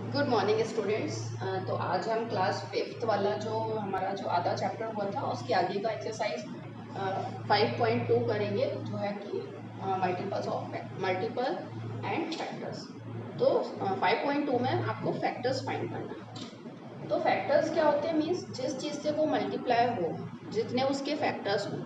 Good morning students. तो आज हम क्लास 5th वाला जो हमारा जो आधा चैप्टर हुआ था उसके आगे का एक्सरसाइज 5.2 करेंगे, जो है कि मल्टीपल एंड फैक्टर्स। तो 5.2 में आपको फैक्टर्स फाइंड करना है। तो फैक्टर्स क्या होते हैं, मीन्स जिस चीज़ से वो मल्टीप्लाई हो, जितने उसके फैक्टर्स हों।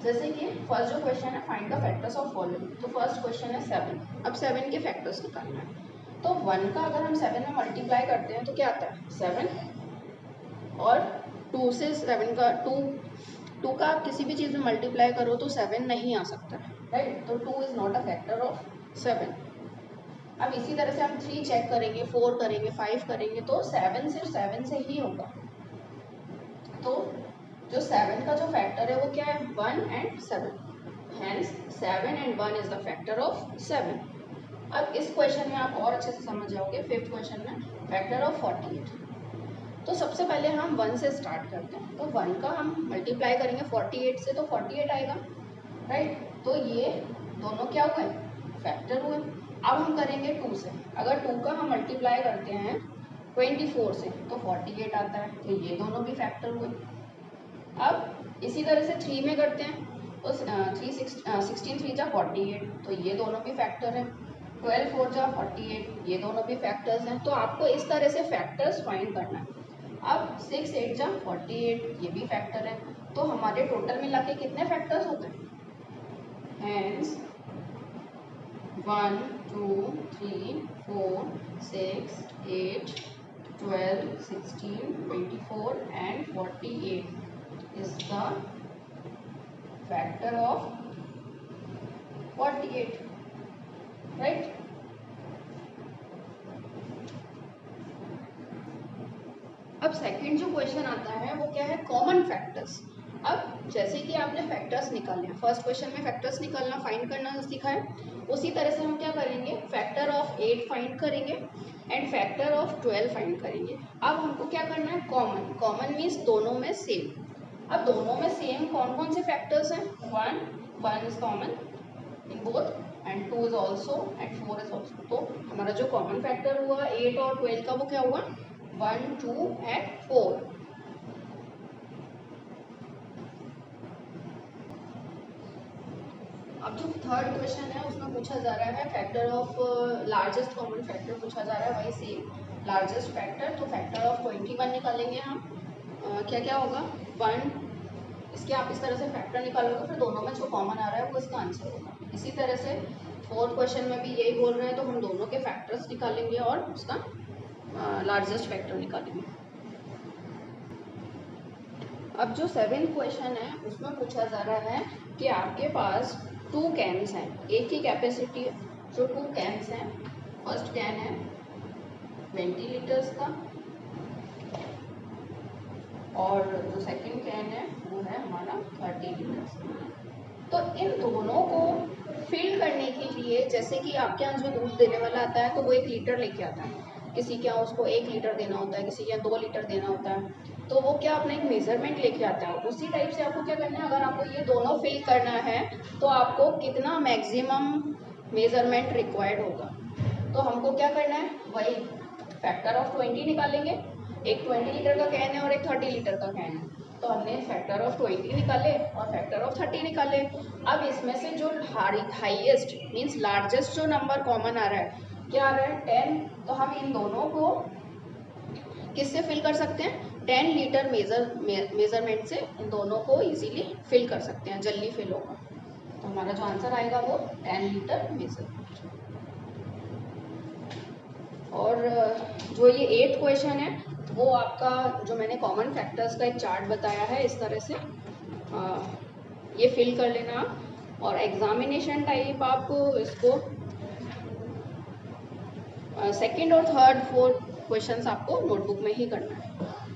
जैसे कि फर्स्ट जो क्वेश्चन है, find the factors of following. तो फर्स्ट क्वेश्चन है 7। अब 7 के फैक्टर्स निकालना है। तो 1 का अगर हम 7 में मल्टीप्लाई करते हैं तो क्या आता है 7, और 2 से 7 का 2 का आप किसी भी चीज़ में मल्टीप्लाई करो तो 7 नहीं आ सकता, राइट। तो 2 is not a factor of 7। अब इसी तरह से हम 3 चेक करेंगे, 4 करेंगे, 5 करेंगे, तो 7 सिर्फ 7 से ही होगा। तो जो 7 का जो फैक्टर है वो क्या है, 1 and 7। Hence 7 and 1 is the factor of 7. अब इस क्वेश्चन में आप और अच्छे से समझ जाओगे। 5th क्वेश्चन में फैक्टर ऑफ 48। तो सबसे पहले हम 1 से स्टार्ट करते हैं। तो 1 का हम मल्टीप्लाई करेंगे 48 से, तो 48 आएगा, राइट। तो ये दोनों क्या हुए, फैक्टर हुए। अब हम करेंगे 2 से। अगर 2 का हम मल्टीप्लाई करते हैं 24 से तो 48 आता है, तो ये दोनों भी फैक्टर हुए। अब इसी तरह से 3 में करते हैं तो 16 3 जा 48, तो ये दोनों भी फैक्टर हैं। 12 4 जा 48, ये दोनों भी फैक्टर्स हैं। तो आपको इस तरह से फैक्टर्स फाइंड करना है। अब 6 8 जा 48, ये भी फैक्टर है। तो हमारे टोटल मिला के कितने फैक्टर्स होते हैं, hence 1 2 3 4 6 8 12 16 24 and 48 is the factor of 48, right. अब सेकंड जो क्वेश्चन आता है वो क्या है, कॉमन फैक्टर्स। अब जैसे कि आपने फैक्टर्स निकाले हैं, फर्स्ट क्वेश्चन में फैक्टर्स निकालना, फाइंड करना सीखा है, उसी तरह से हम क्या करेंगे, फैक्टर ऑफ 8 फाइंड करेंगे एंड फैक्टर ऑफ 12 फाइंड करेंगे। अब हमको क्या करना है, कॉमन। कॉमन मीन्स दोनों में सेम। अब दोनों में सेम कौन कौन से फैक्टर्स हैं, 1 is common in both and 2 is also and 4 is also. तो हमारा जो कॉमन फैक्टर हुआ 8 और 12 का, वो क्या हुआ 1 2 एंड 4। अब जो थर्ड क्वेश्चन है उसमें पूछा जा रहा है factor of largest common factor पूछा जा रहा है, वही सेम लार्जेस्ट फैक्टर। तो फैक्टर ऑफ 21 निकालेंगे हम। क्या क्या होगा, 1, इसके आप इस तरह से फैक्टर निकालोगे, फिर दोनों में जो कॉमन आ रहा है वो इसका आंसर होगा। इसी तरह से फोर्थ क्वेश्चन में भी यही बोल रहे हैं, तो हम दोनों के फैक्टर्स निकालेंगे और उसका लार्जेस्ट फैक्टर निकालेंगे। अब जो 7th क्वेश्चन है उसमें पूछा जा रहा है कि आपके पास 2 कैन्स हैं, एक ही कैपेसिटी, जो 2 कैन्स हैं। फर्स्ट कैन है 20 लीटर्स का और जो सेकंड कैन है वो है हमारा 30 लीटर्स का। तो इन दोनों को फिल करने के लिए, जैसे कि आपके यहाँ जो दूध देने वाला आता है तो वो 1 लीटर लेके आता है, किसी के यहाँ उसको 1 लीटर देना होता है, किसी के यहाँ 2 लीटर देना होता है। तो वो क्या अपना एक मेजरमेंट लेके आता है। उसी टाइप से आपको क्या करना है, अगर आपको ये दोनों फिल करना है तो आपको कितना मैक्सिमम मेजरमेंट रिक्वायर्ड होगा। तो हमको क्या करना है, वही फैक्टर ऑफ 20 निकालेंगे। एक 20 लीटर का कैन है और एक 30 लीटर का कैन है, तो हमने फैक्टर ऑफ 20 निकाले और फैक्टर ऑफ 30 निकाले। अब इसमें से जो हाईएस्ट मीन्स लार्जेस्ट जो नंबर कॉमन आ रहा है, क्या आ रहा है 10। तो हम इन दोनों को किससे फिल कर सकते हैं, 10 लीटर मेजरमेंट से इन दोनों को इजीली फिल कर सकते हैं, जल्दी फिल होगा। तो हमारा जो आंसर आएगा वो 10 लीटर मेजरमेंट। और जो ये 8th क्वेश्चन है वो आपका, जो मैंने कॉमन फैक्टर्स का एक चार्ट बताया है, इस तरह से ये फिल कर लेना। और एग्जामिनेशन टाइप आप इसको सेकंड और थर्ड फोर्थ क्वेश्चंस आपको नोटबुक में ही करना है।